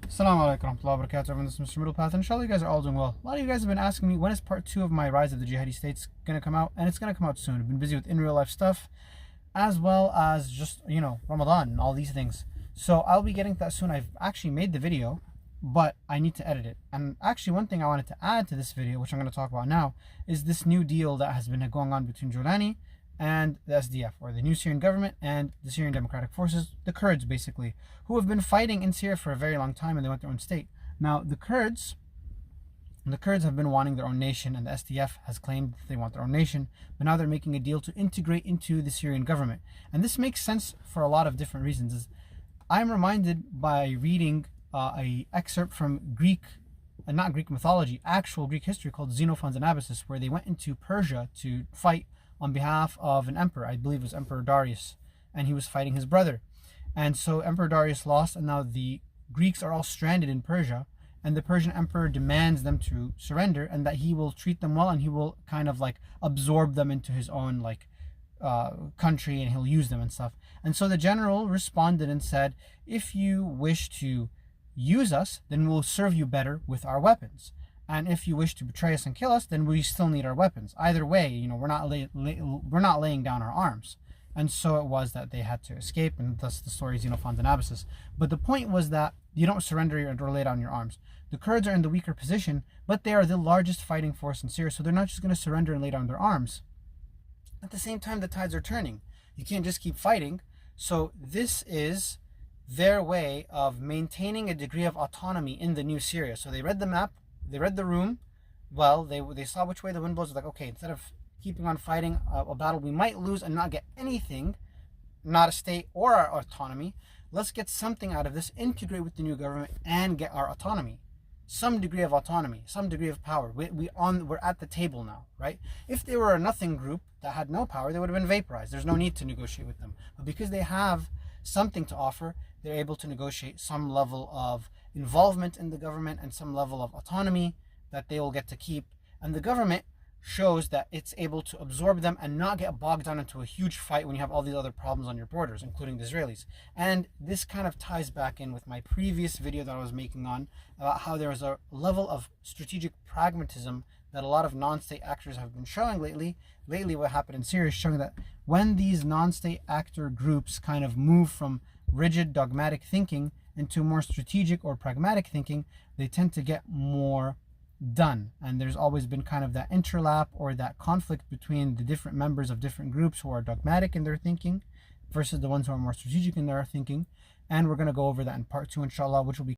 Assalamu alaikum warahmatullahi wabarakatuh. Everyone, this is Mr. Middle Path, and inshallah you guys are all doing well. A lot of you guys have been asking me when is part 2 of my Rise of the Jihadi States going to come out, and it's going to come out soon. I've been busy with in real life stuff, as well as just, Ramadan and all these things. So I'll be getting to that soon. I've actually made the video, but I need to edit it. And actually one thing I wanted to add to this video, which I'm going to talk about now, is this new deal that has been going on between Jordani and the SDF, or the new Syrian government, and the Syrian Democratic Forces, the Kurds basically, who have been fighting in Syria for a very long time, and they want their own state. Now the Kurds have been wanting their own nation, and the SDF has claimed that they want their own nation, but now they're making a deal to integrate into the Syrian government. And this makes sense for a lot of different reasons. I'm reminded by reading a excerpt from not Greek mythology, actual Greek history, called Xenophon's Anabasis, where they went into Persia to fight on behalf of an emperor. I believe it was Emperor Darius, and he was fighting his brother. And so Emperor Darius lost, and now the Greeks are all stranded in Persia, and the Persian emperor demands them to surrender, and that he will treat them well, and he will kind of like absorb them into his own country, and he'll use them and stuff. And so the general responded and said, if you wish to use us, then we'll serve you better with our weapons. And if you wish to betray us and kill us, then we still need our weapons. Either way, we're not laying down our arms. And so it was that they had to escape, and thus the story is Xenophon's Anabasis. But the point was that you don't surrender or lay down your arms. The Kurds are in the weaker position, but they are the largest fighting force in Syria, so they're not just going to surrender and lay down their arms. At the same time, the tides are turning. You can't just keep fighting. So this is their way of maintaining a degree of autonomy in the new Syria. So they read the map, they read the room well, they saw which way the wind blows. Like, okay, instead of keeping on fighting a battle we might lose and not get anything, not a state or our autonomy, let's get something out of this, integrate with the new government, and get our autonomy. Some degree of autonomy, some degree of power. We're at the table now, right? If they were a nothing group that had no power, they would have been vaporized. There's no need to negotiate with them. But because they have something to offer, they're able to negotiate some level of involvement in the government and some level of autonomy that they will get to keep. And the government shows that it's able to absorb them and not get bogged down into a huge fight when you have all these other problems on your borders, including the Israelis. And this kind of ties back in with my previous video that I was making on about how there is a level of strategic pragmatism that a lot of non-state actors have been showing lately. Lately, what happened in Syria is showing that when these non-state actor groups kind of move from rigid dogmatic thinking into more strategic or pragmatic thinking, they tend to get more done. And there's always been kind of that interlap or that conflict between the different members of different groups who are dogmatic in their thinking versus the ones who are more strategic in their thinking. And we're going to go over that in part 2, inshallah, which will be